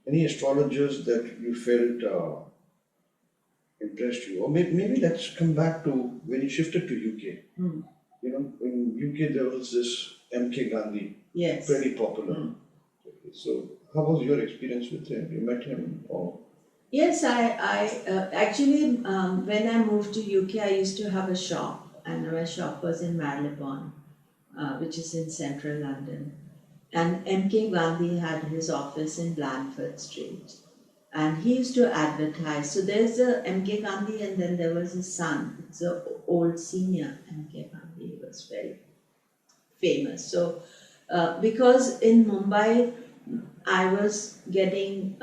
Any astrologers that you felt impressed you? Or maybe let's come back to when you shifted to UK. You know, in UK there was this MK Gandhi, Yes. pretty popular. So, how was your experience with him? You met him, or? Yes, I actually, when I moved to UK, I used to have a shop, and my shop was in Marylebone, which is in central London. And MK Gandhi had his office in Blandford Street, and he used to advertise. So there's a MK Gandhi, and then there was his son. It's an old senior MK Gandhi. He was very famous. So, because in Mumbai, I was getting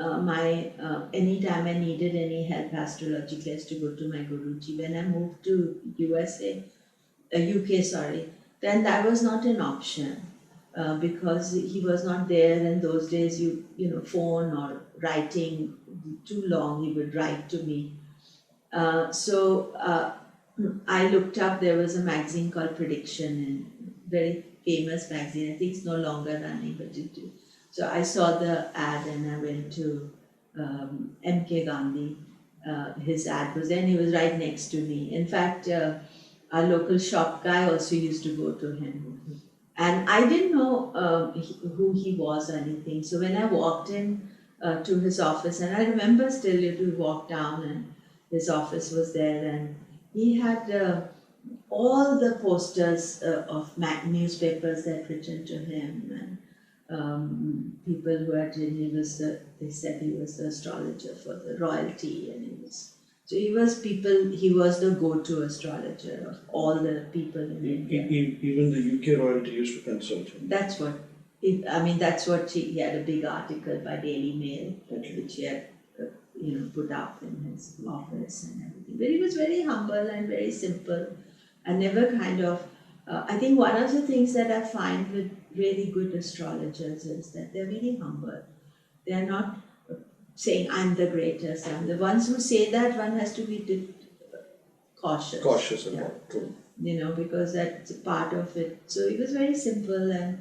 anytime I needed any help astrologically, I used to go to my Guruji. When I moved to UK, sorry, then that was not an option because he was not there. And those days, phone or writing too long, he would write to me. So I looked up. There was a magazine called Prediction, and very famous magazine. I think it's no longer running, but it did. So I saw the ad and I went to MK Gandhi. His ad was there and he was right next to me. In fact, our local shop guy also used to go to him. And I didn't know who he was or anything. So when I walked in to his office, and I remember still we walked down and his office was there, and he had all the posters of newspapers that written to him, and people who had they said he was the astrologer for the royalty, and he was the go-to astrologer of all the people in India. Even the UK royalty used to consult him. That's what he had a big article by Daily Mail, which he had put up in his office and everything. But he was very humble and very simple, and never kind of. I think one of the things that I find with really good astrologers is that they're very humble. They're not saying, I'm the greatest. And the ones who say that, one has to be cautious. Cautious about it. Because that's a part of it. So it was very simple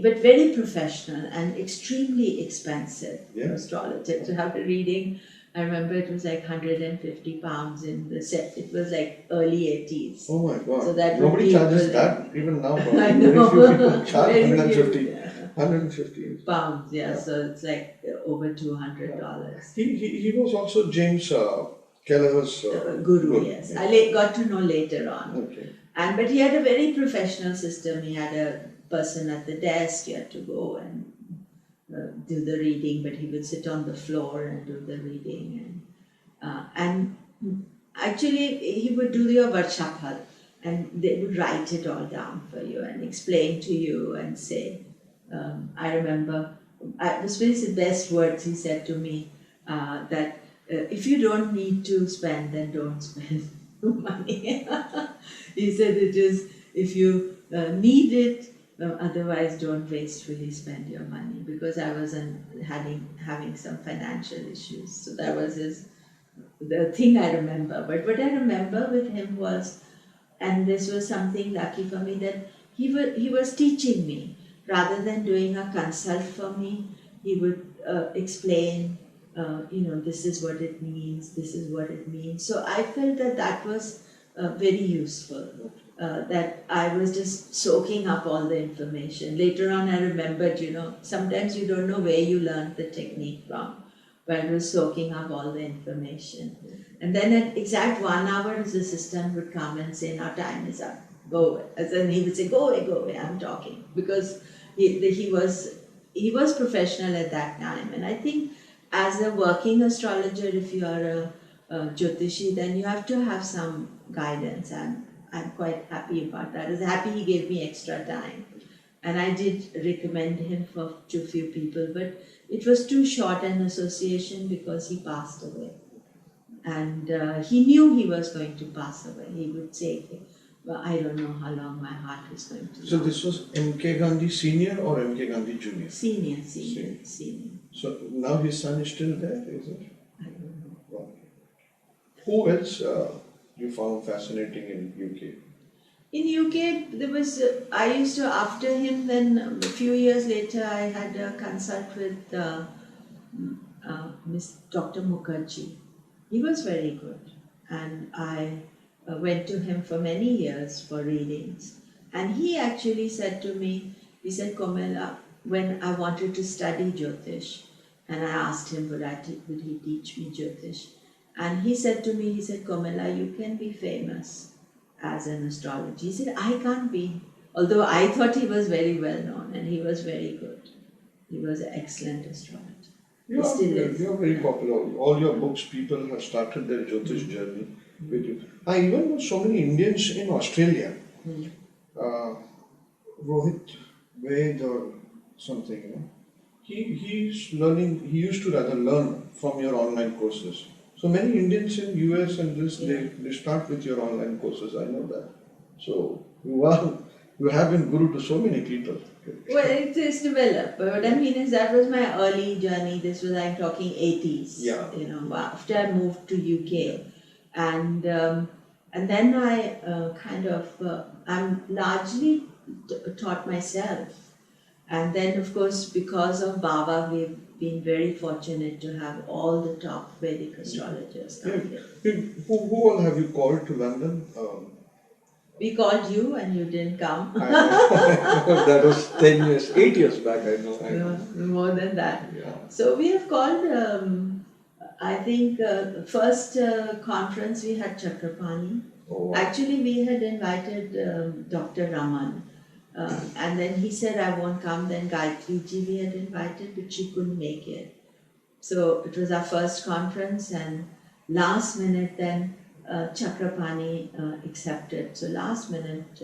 but very professional and extremely expensive for astrologer. To have a reading, I remember it was like £150 in the set. It was like early 80s. Oh my God. So that nobody charges that even now. I know. Very few people charge Very 150. few, yeah. 150 pounds, so it's like over $200. He was also James Kelleher's guru, yes. I got to know later on. Okay. But he had a very professional system. He had a person at the desk. You had to go and do the reading, but he would sit on the floor and do the reading. And actually, he would do your Varshapal, and they would write it all down for you and explain to you and say. I remember, this was the best words he said to me, that if you don't need to spend, then don't spend money. He said it is, if you need it, otherwise don't wastefully spend your money, because I was having some financial issues. So that was the thing I remember. But what I remember with him was, and this was something lucky for me, that he was teaching me. Rather than doing a consult for me, he would explain, this is what it means, this is what it means. So I felt that was very useful, that I was just soaking up all the information. Later on I remembered, sometimes you don't know where you learned the technique from, but I was soaking up all the information. And then at exact 1 hour, his assistant would come and say, now time is up, go away. And then he would say, go away, I'm talking. Because he was professional at that time. And I think as a working astrologer, if you are a Jyotishi, then you have to have some guidance. And I'm quite happy about that. I was happy he gave me extra time. And I did recommend him to a few people, but it was too short an association because he passed away. And he knew he was going to pass away. He would say, well, I don't know how long my heart is going to So last. this was MK Gandhi Senior or MK Gandhi Junior? Senior. So now his son is still there, is it? I don't know. Okay. Who else you found fascinating in UK? In UK, there was, I used to, after him, then a few years later, I had a consult with Dr. Mukajee. He was very good, and I went to him for many years for readings. And he actually said to me, he said, Komilla, when I wanted to study Jyotish, and I asked him would he teach me Jyotish, and he said to me, he said, Komilla, you can be famous as an astrologer. He said, I can't be. Although I thought he was very well known and he was very good. He was an excellent astrologer. He still is. You're very popular. All your books, people have started their Jyotish journey with you. I even know so many Indians in Australia. Rohit Ved or something, you know. He's learning, he used to rather learn from your online courses. So many Indians in US and this, they start with your online courses, I know that. So you have been guru to so many people. Well, it is developed. But what I mean is that was my early journey. This was, I'm talking 80s. Yeah. You know, after I moved to UK, and then I I'm largely taught myself. And then, of course, because of Baba, we've been very fortunate to have all the top Vedic astrologers come here. Who all have you called to London? We called you and you didn't come. I know. That was 10 years, 8 years back, I know. No, more than that. Yeah. So we have called, I think, first conference we had Chakrapani. Oh, wow. Actually, we had invited Dr. Raman. And then he said, I won't come. Then Gayatri ji we had invited, but she couldn't make it. So it was our first conference, and last minute then Chakrapani accepted. So last minute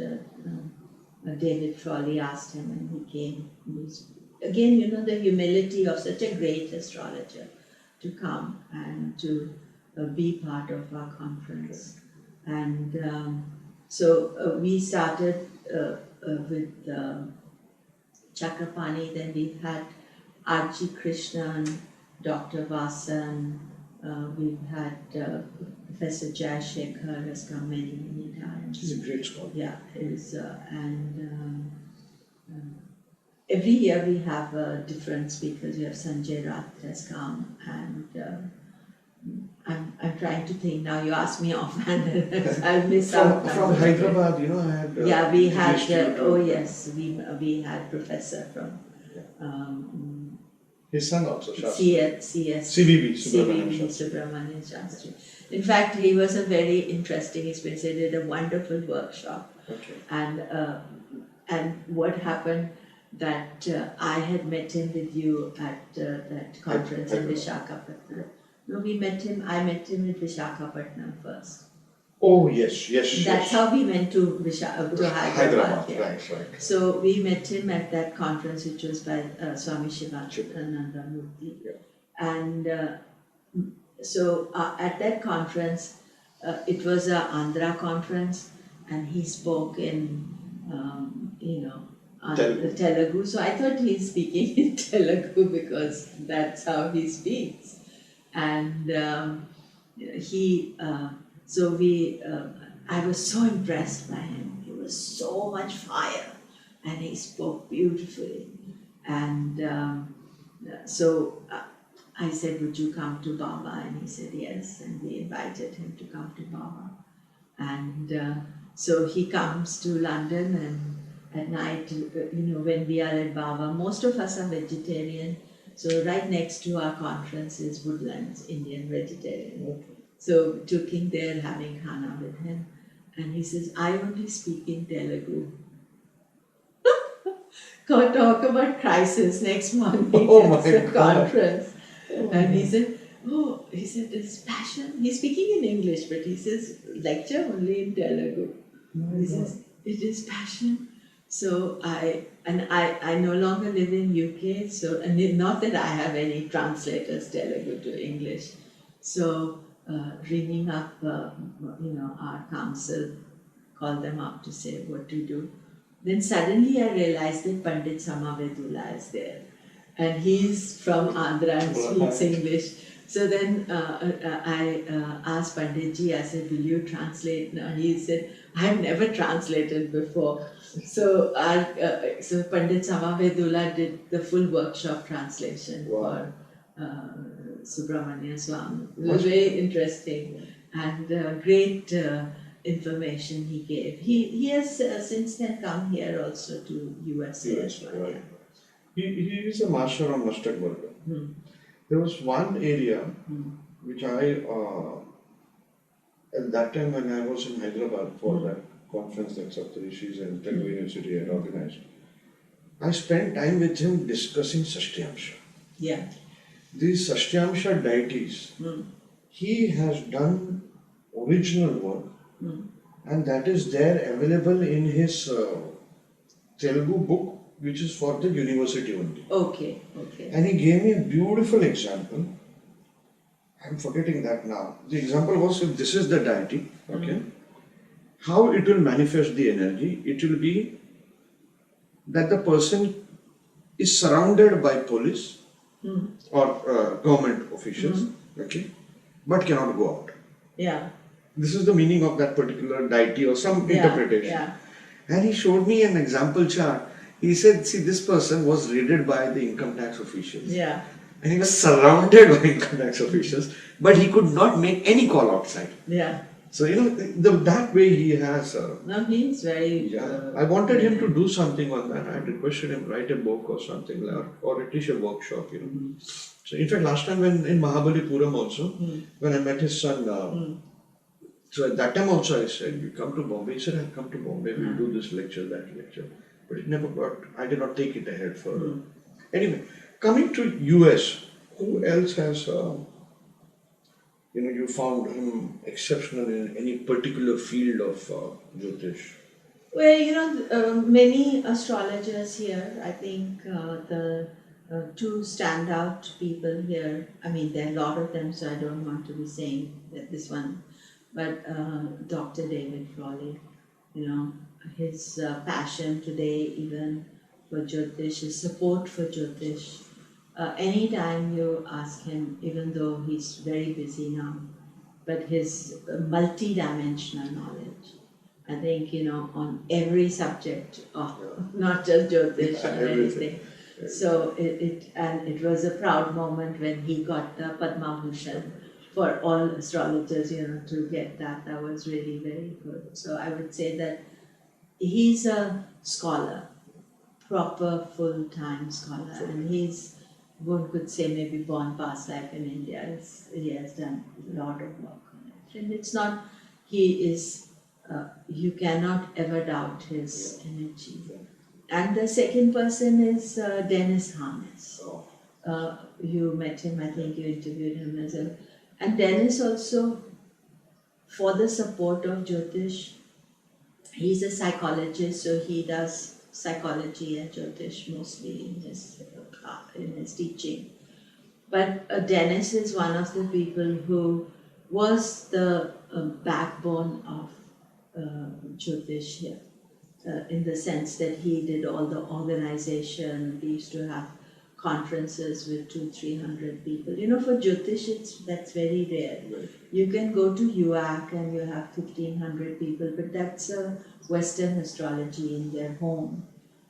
David Frawley asked him, and he came. Again, you know, the humility of such a great astrologer to come and to be part of our conference. And so we started with Chakrapani, then we've had Archie Krishnan, Dr. Vasan, we've had Professor Jayashekhar has come many times. He's a great scholar. Yeah, every year we have different speakers. We have Sanjay Rath has come, and I'm trying to think now. You asked me offhand, I'll miss out. From Hyderabad, you know, I had. We had. We had Professor from. His son also, Shastri. CVB Subramanian Subramanian Shastri. In fact, he was a very interesting experience. He did a wonderful workshop. Okay. And what happened that I had met him with you at that conference in Visakhapatnam. No, I met him in Visakhapatnam first. Oh, yes. That's how we went to Hyderabad. Yeah. Right. So we met him at that conference, which was by Swami Shivananda Murthy. Yeah. And so at that conference, it was an Andhra conference, and he spoke in, Telugu. So I thought he's speaking in Telugu because that's how he speaks. And I was so impressed by him. He was so much fire, and he spoke beautifully. And so I said, would you come to Baba? And he said yes, and we invited him to come to Baba. And so he comes to London, and at night, when we are at Baba, most of us are vegetarian. So right next to our conference is Woodlands, Indian vegetarian. Okay. So we took him there having khana with him, and he says, I only speak in Telugu. Go talk about crisis next morning at the conference. And he said, there's passion. He's speaking in English, but he says, lecture only in Telugu. He says, it is passion. So I no longer live in UK, so not that I have any translators Telugu to English. So ringing up, our council, call them up to say what to do. Then suddenly I realized that Pandit Samavedula is there, and he's from Andhra and speaks English. So then I asked Panditji, I said, will you translate now? He said, I've never translated before. So Pandit Samavedula did the full workshop translation for Subramania Swami. It was very interesting and great information he gave. He has since then come here also to USA as well. Right. He is a master on mustard burger. Hmm. There was one area which I, at that time when I was in Hyderabad for that conference that Saptarishis and Telugu University had organized, I spent time with him discussing Sashtyamsha. Yeah. These Sashtyamsha deities, he has done original work and that is there available in his Telugu book, which is for the university only. Okay. And he gave me a beautiful example. I'm forgetting that now. The example was, if this is the deity, okay, how it will manifest the energy. It will be that the person is surrounded by police or government officials, okay, but cannot go out. Yeah. This is the meaning of that particular deity or some interpretation. Yeah. And he showed me an example chart. He said, see, this person was raided by the income tax officials. Yeah. And he was surrounded by income tax officials, but he could not make any call outside. Yeah. So, that way he has. No, he's very. I wanted him to do something on that. I requested him write a book or something, or at least a workshop, So, in fact, last time when in Mahabalipuram also, when I met his son, so at that time also I said, you come to Bombay. He said, I'll come to Bombay, we'll do this lecture, that lecture. But it never got, I did not take it ahead further. Anyway, coming to US, who else has, you found him exceptional in any particular field of Jyotish? Well, many astrologers here, I think the two standout people here, I mean, there are a lot of them, so I don't want to be saying that this one, but Dr. David Frawley, his passion today even for Jyotish, his support for Jyotish. Anytime you ask him, even though he's very busy now, but his multi-dimensional knowledge, I think, on every subject, not just Jyotish or anything. So it was a proud moment when he got the Padma Bhushan for all astrologers, to get that. That was really very good. So I would say that he's a scholar, proper full-time scholar, and one could say maybe born past life in India. He has done a lot of work on it. And it's not, you cannot ever doubt his energy. And the second person is Dennis Harness. You met him, I think you interviewed him as well. And Dennis also, for the support of Jyotish, he's a psychologist, so he does psychology and Jyotish mostly in his teaching. But Dennis is one of the people who was the backbone of Jyotish here, in the sense that he did all the organization. We used to have conferences with 200-300 people. For Jyotish, that's very rare. Right. You can go to UAC and you have 1,500 people, but that's a Western astrology in their home.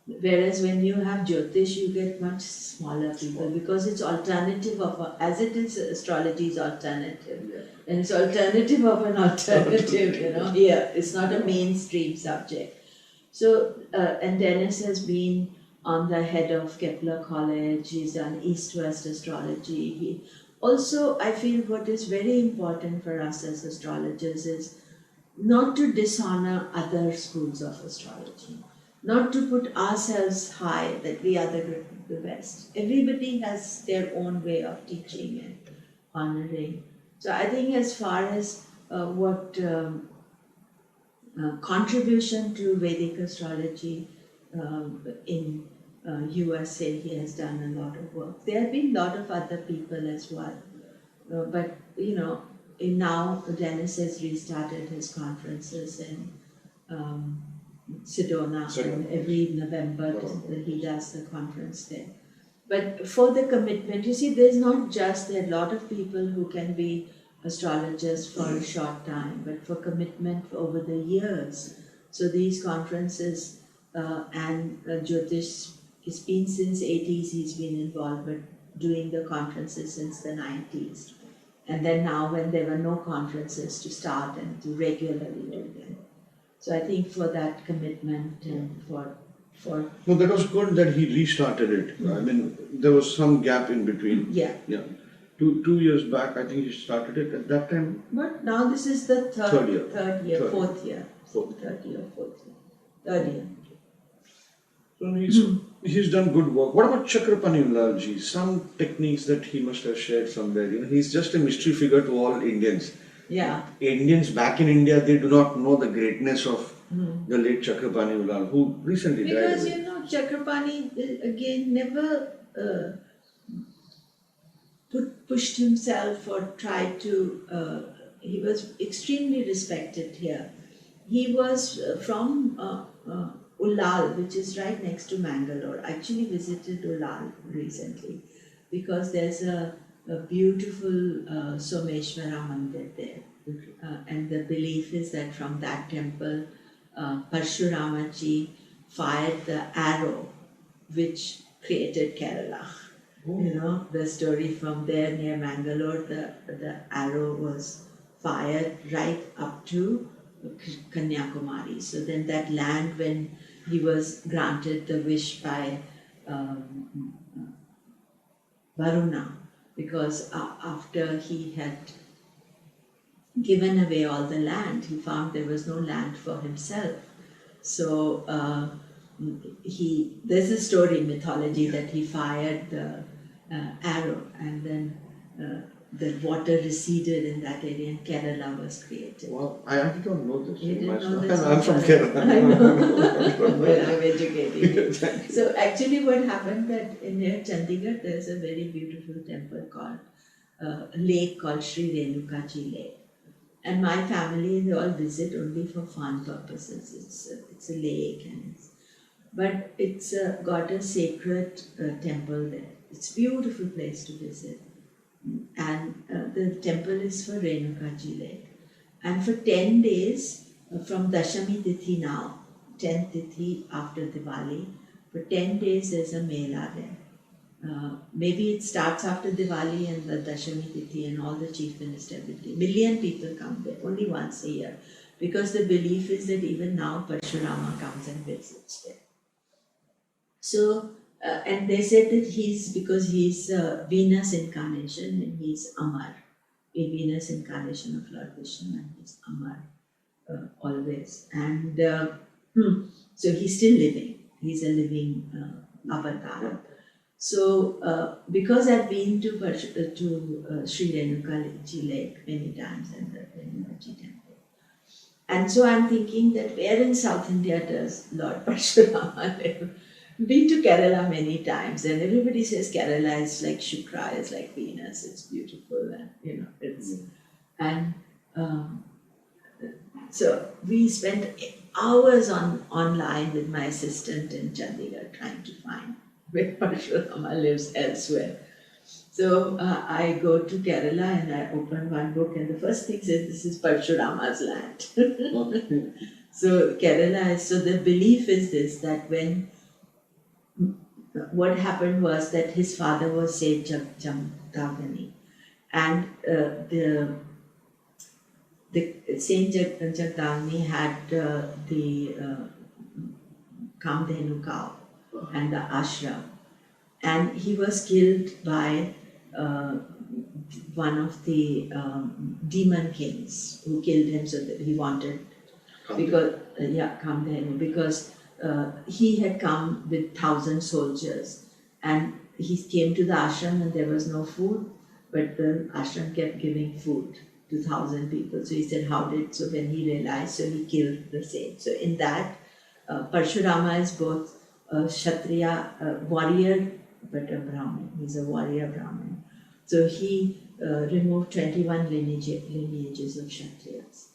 Whereas when you have Jyotish, you get much smaller people because it's alternative as it is, astrology is alternative. Yeah. And it's alternative of an alternative, here. It's not a mainstream subject. So, and Dennis has been on the head of Kepler College, he's done East-West astrology. Also, I feel what is very important for us as astrologers is not to dishonor other schools of astrology, not to put ourselves high that we are the best. Everybody has their own way of teaching and honoring. So I think as far as what contribution to Vedic astrology in USA, he has done a lot of work. There have been a lot of other people as well. But, now Dennis has restarted his conferences in Sedona, and every November he does the conference there. But for the commitment, there's not just, there are a lot of people who can be astrologers for a short time, but for commitment over the years. So these conferences and Jyotish, it's been since 80s he's been involved, but doing the conferences since the 90s. And then now when there were no conferences, to start and to regularly do them. So I think for that commitment and for No, that was good that he restarted it. I mean, there was some gap in between. yeah. Yeah. 2 years back, I think he started it at that time. But now this is the Third year. third year, Third. fourth year. Fourth. Third year, fourth year. Third year. So he's done good work. What about Chakrapani ji? Some techniques that he must have shared somewhere. You know, he's just a mystery figure to all Indians. Yeah. Indians back in India, they do not know the greatness of the late Chakrapani Ulal, who recently died. Because you know, Chakrapani again never pushed himself or tried to. He was extremely respected here. He was from Ulal, which is right next to Mangalore. I actually visited Ulal recently because there's a beautiful Someshwara Mandir there. Okay. And the belief is that from that temple, Parshuramaji fired the arrow which created Kerala. Oh. You know, the story from there near Mangalore, the arrow was fired right up to Kanyakumari. So then that land, when he was granted the wish by Varuna, because after he had given away all the land, he found there was no land for himself. So there's a story in mythology that he fired the arrow, and then the water receded in that area and Kerala was created. Well, I actually don't know this. You didn't know this? I'm from Kerala. I know. Well, I'm educating. So actually what happened that near Chandigarh there's a very beautiful temple called, a lake called Sri Mukajee Lake. And my family, they all visit only for fun purposes. It's a lake, but it's got a sacred temple there. It's a beautiful place to visit. And the temple is for Renukaji Lake. And for 10 days, from Dashami Tithi now, 10th Tithi after Diwali, for 10 days there's a Mela there. Maybe it starts after Diwali and the Dashami Tithi and all the chief minister everything. Million people come there, only once a year. Because the belief is that even now Parshurama comes and visits there. So, and they said that because he's Venus incarnation and he's Amar, a Venus incarnation of Lord Vishnu, and he's Amar always. And so he's still living. He's a living avatar. So, because I've been to Sri Renukaji Lake many times and the Renukaji temple, and so I'm thinking that where in South India does Lord Parshurama live? Been to Kerala many times, and everybody says Kerala is like Shukra, is like Venus. It's beautiful, and you know it's and so we spent hours online with my assistant in Chandigarh trying to find where Parshurama lives elsewhere. So I go to Kerala and I open one book, and the first thing says this is Parshurama's land. So Kerala is, so the belief is this, that what happened was that his father was Saint Jagdagani, and the Saint Jagdagani had the Kamdhenu cow and the ashram, and he was killed by one of the demon kings who killed him, so that he wanted Kamdhenu, because he had come with 1,000 soldiers, and he came to the ashram and there was no food, but the ashram kept giving food to 1,000 people. So he said, so when he realized, so he killed the saint. So in that, Parshurama is both a Kshatriya, warrior, but a Brahmin. He's a warrior Brahmin. So he removed 21 lineages of Kshatriyas.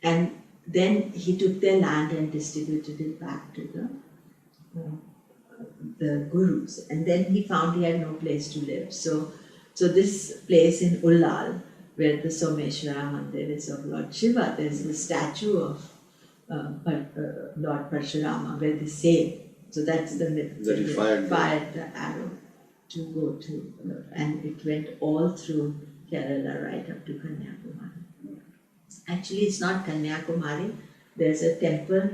And then he took their land and distributed it back to the gurus. And then he found he had no place to live. So this place in Ulal, where the Someshwara Mandir is of Lord Shiva, there's the statue of Lord Parshurama, where they say, so that's the myth, that he fired the arrow. to go to, and it went all through Kerala right up to Kanyakumari. Actually, it's not Kanyakumari. There's a temple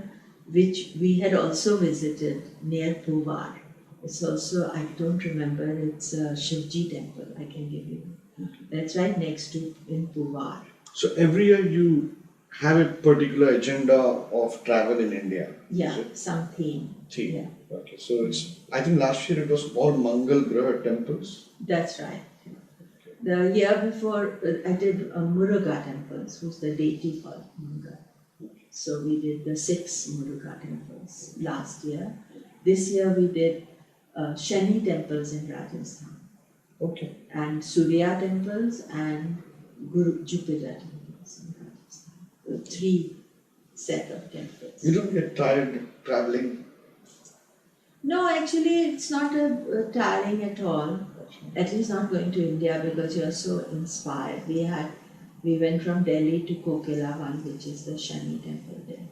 which we had also visited near Puvar. It's also, I don't remember, it's a Shivji temple, I can give you. That's right next to in Puvar. So every year you have a particular agenda of travel in India? Yeah, some theme. Theme. Yeah. Okay, so it's, I think last year it was all Mangal Graha temples. That's right. The year before, I did Muruga temples, who's the deity for Muruga. So we did the 6 Muruga temples last year. This year we did Shani temples in Rajasthan. Okay. And Surya temples and Guru Jupiter temples in Rajasthan. The 3 set of temples. You don't get tired traveling? No, actually it's not a tiring at all. At least not going to India because you're so inspired. We went from Delhi to Komilla, which is the Shani temple there.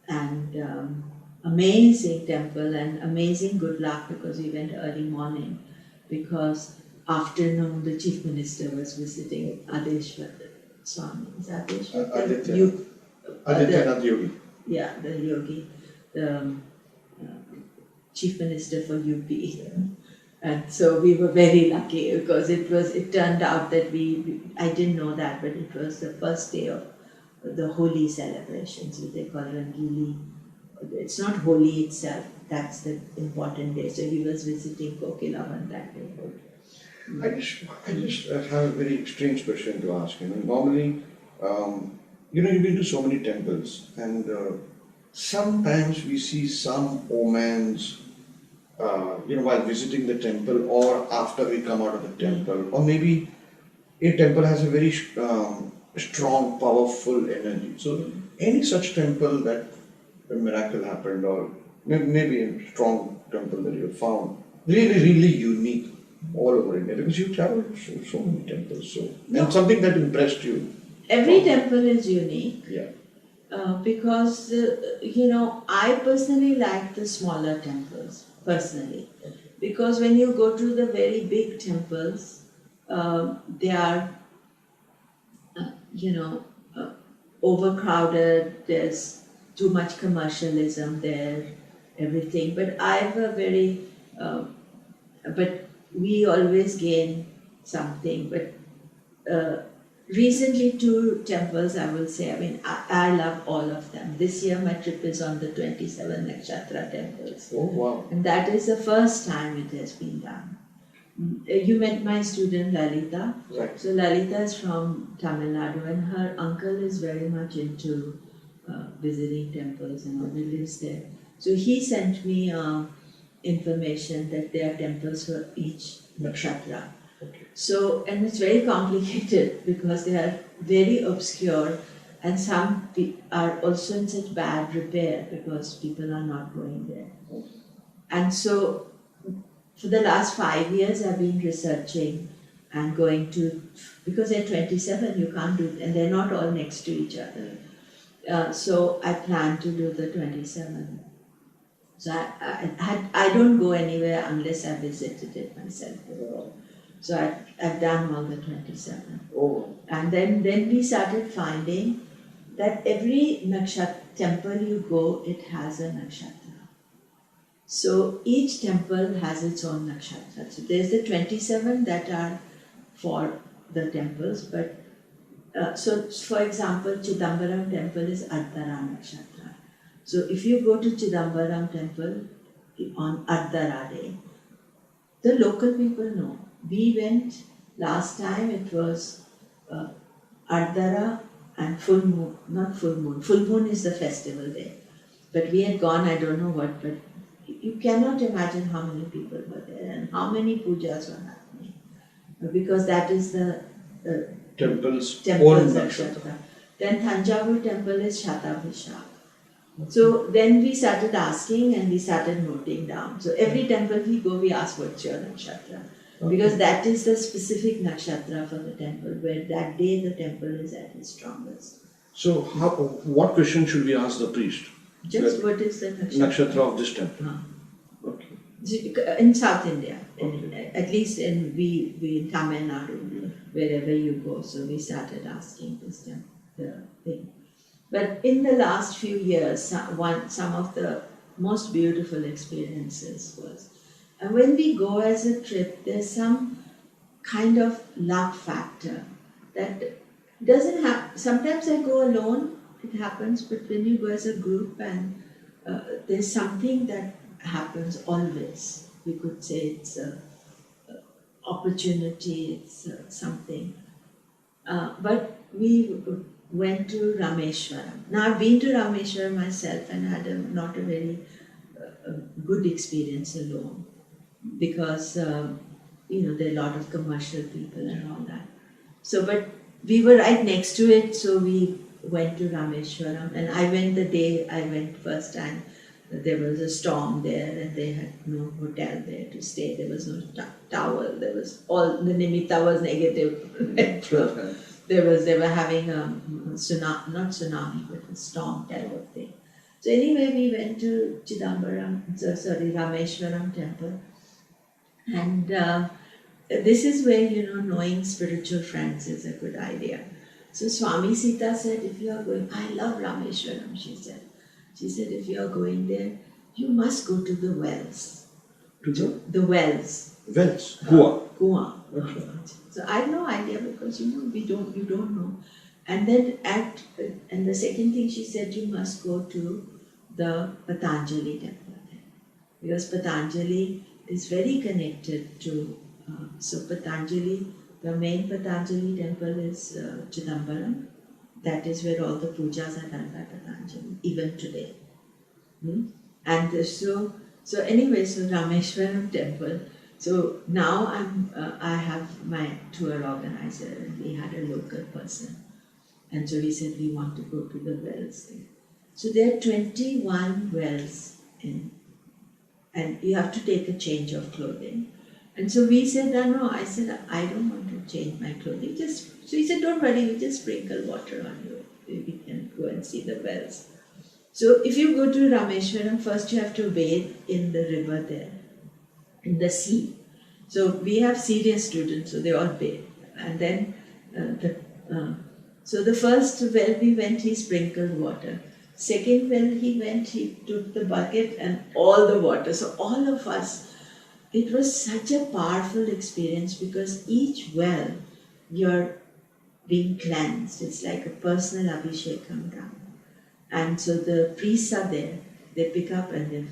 And amazing temple and amazing good luck because we went early morning because afternoon the chief minister was visiting Adeshwar Swami. Is Adeshwar? Adityanath Yogi. Yeah, the yogi, the chief minister for UP. And so we were very lucky because it turned out that I didn't know that, but it was the first day of the Holi celebrations, which they call Rangili. It's not Holi itself, that's the important day. So he was visiting Kokilavan that day. I just have a very strange question to ask. Normally, you've been to so many temples, and sometimes we see some omens, while visiting the temple or after we come out of the temple, or maybe a temple has a very strong, powerful energy. So, any such temple that a miracle happened, or maybe a strong temple that you have found, really, really unique all over India, because you traveled so many temples, and something that impressed you. Every temple is unique. Yeah. Because I personally like the smaller temples personally, because when you go to the very big temples, they are overcrowded. There's too much commercialism there, everything. But I have a very but we always gain something. But recently 2 temples, I will say, I love all of them. This year my trip is on the 27 Nakshatra temples. Oh, wow. And that is the first time it has been done. You met my student Lalita. Right. So Lalita is from Tamil Nadu and her uncle is very much into visiting temples and all, he lives there. So he sent me information that there are temples for each nakshatra. Okay. So, and it's very complicated because they are very obscure and some are also in such bad repair because people are not going there. And so, for the last 5 years I've been researching and going to, because they're 27, you can't do, and they're not all next to each other. So I plan to do the 27. So I don't go anywhere unless I visited it myself before. So I've done all the 27. Oh. And then we started finding that every nakshatra temple you go, it has a nakshatra. So each temple has its own nakshatra. So there's the 27 that are for the temples, but so for example, Chidambaram temple is Ardhara nakshatra. So if you go to Chidambaram temple on Ardhara day, the local people know. We went last time, it was Ardhara and full moon, not full moon. Full moon is the festival day. But we had gone, I don't know what, but you cannot imagine how many people were there and how many pujas were happening. Because that is the Temple's temple's own nakshatra. Then Thanjavur temple is Shatabhishak. So then we started asking and we started noting down. So every temple we go, we ask what's your nakshatra. Okay. Because that is the specific nakshatra for the temple, where that day the temple is at its strongest. So what question should we ask the priest? Just what is the nakshatra? Nakshatra of this temple. Okay. In South India, Okay. at least we in Tamil Nadu, wherever you go. So we started asking this the thing. But in the last few years, some of the most beautiful experiences was, and when we go as a trip, there's some kind of luck factor that doesn't have. Sometimes I go alone, it happens, but when you go as a group and there's something that happens always. We could say it's a opportunity, it's something. But we went to Rameshwaram. Now I've been to Rameshwaram myself and had not a very good experience alone because there are a lot of commercial people and all that. So, but we were right next to it, so we went to Rameshwaram, and I went the day I went first time. There was a storm there, and they had no hotel there to stay. There was no towel. There was all the Nimitta was negative. They were having a tsunami, not tsunami, but a storm type of thing. So anyway, we went to Rameshwaram temple, and this is where knowing spiritual friends is a good idea. So Swami Sita said, if you are going, I love Rameshwaram, she said. She said, if you are going there, you must go to the wells. To the wells. Wells? Goa. Goa. Okay. So I had no idea because you don't know. And then and the second thing she said, you must go to the Patanjali temple. Because Patanjali is very connected to, so Patanjali, the main Patanjali temple is Chidambaram. That is where all the pujas are done by Patanjali, even today. And so anyway, so Rameshwaram temple. So now I have my tour organizer, and we had a local person. And so we said we want to go to the wells there. So there are 21 wells and you have to take a change of clothing. And so we said, no, I said, I don't want to change my clothing. So he said, don't worry, we just sprinkle water on you. We can go and see the wells. So if you go to Rameshwaram, first you have to bathe in the river there, in the sea. So we have serious students, so they all bathe. And then, so the first well we went, he sprinkled water. Second well he took the bucket and all the water. So all of us, it was such a powerful experience because each well, you're being cleansed. It's like a personal abhishekam done. And so the priests are there, they pick up and they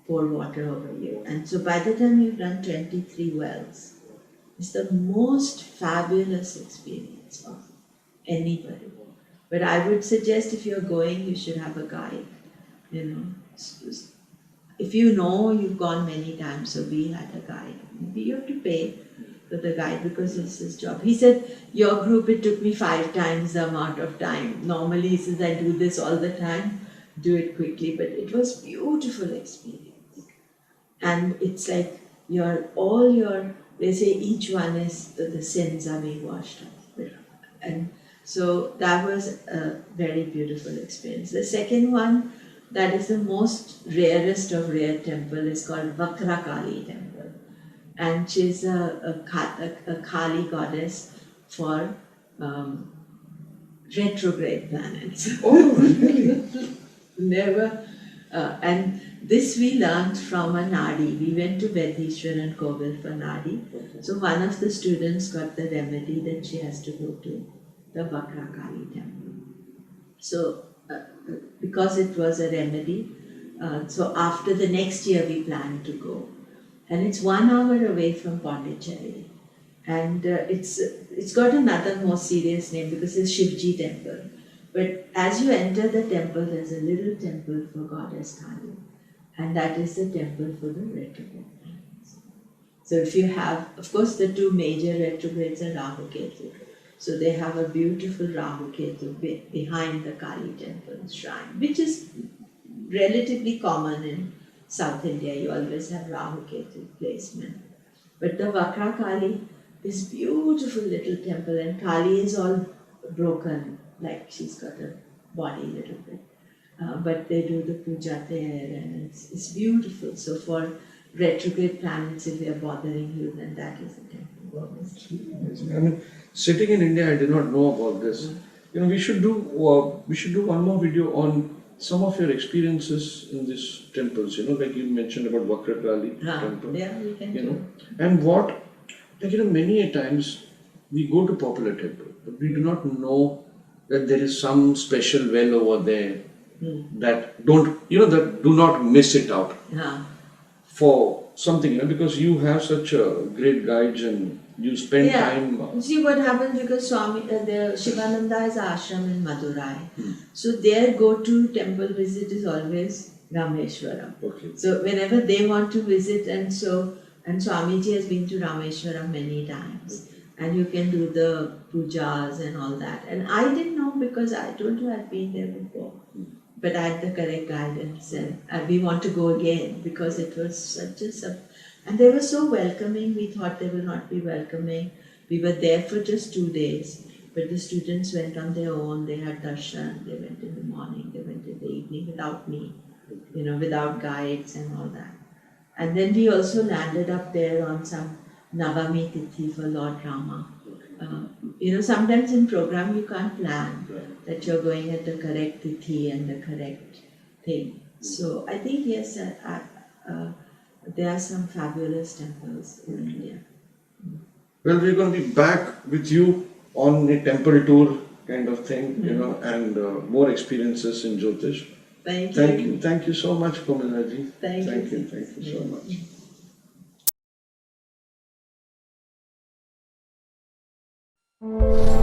pour water over you. And so by the time you've done 23 wells, it's the most fabulous experience of anybody. But I would suggest if you're going, you should have a guide. If you know you've gone many times, so we had a guide. Maybe you have to pay for the guide because it's his job. He said, your group, it took me 5 times the amount of time. Normally, he says, I do this all the time, do it quickly. But it was beautiful experience. And it's like they say each one is, the sins are being washed off. And so that was a very beautiful experience. The second one, that is the most rarest of rare temple, is called Vakrakali temple. And she's a Kali goddess for retrograde planets. Oh, really? Never. And this we learned from a Nadi. We went to Vedishwar and Kovil for Nadi. So one of the students got the remedy that she has to go to the Vakrakali temple. So because it was a remedy, so after the next year we planned to go. And it's 1 hour away from Pondicherry. And it's got another more serious name because it's Shivji temple. But as you enter the temple, there's a little temple for Goddess Kali. And that is the temple for the retrograde planets. So if you have, of course, the 2 major retrogrades are Rahu Ketu. So they have a beautiful Rahu Ketu behind the Kali temple shrine, which is relatively common in South India. You always have Rahu Ketu placement. But the Vakra Kali is beautiful little temple, and Kali is all broken, like she's got a body a little bit. But they do the puja there, and it's beautiful. So for retrograde planets, if they are bothering you, then that is the temple. Amazing. I mean, sitting in India, I did not know about this. You know, we should do one more video on some of your experiences in these temples. You know, like you mentioned about Vakrakrali temple. Yeah, we can You do. know, and what, like, you know, many a times we go to popular temple, but we do not know that there is some special well over there that that do not miss it out Yeah. for something, you know, because you have such great guides and you spend time. See what happens, because the Shivananda's ashram in Madurai. So their go-to temple visit is always Rameshwaram. Okay. So whenever they want to visit, and Swamiji has been to Rameshwaram many times, and you can do the pujas and all that. And I didn't know, because I told you I'd been there before, but I had the correct guidance, and we want to go again because it was such a and they were so welcoming. We thought they will not be welcoming. We were there for just 2 days, but the students went on their own. They had darshan. They went in the morning. They went in the evening without me, you know, without guides and all that. And then we also landed up there on some Navami Tithi for Lord Rama. You know, sometimes in program you can't plan that you're going at the correct Tithi and the correct thing. So I think yes, there are some fabulous temples in India. Well, we're going to be back with you on a temple tour kind of thing, you know, and more experiences in Jyotish. Thank you so much, Komilla ji. Thank you so much.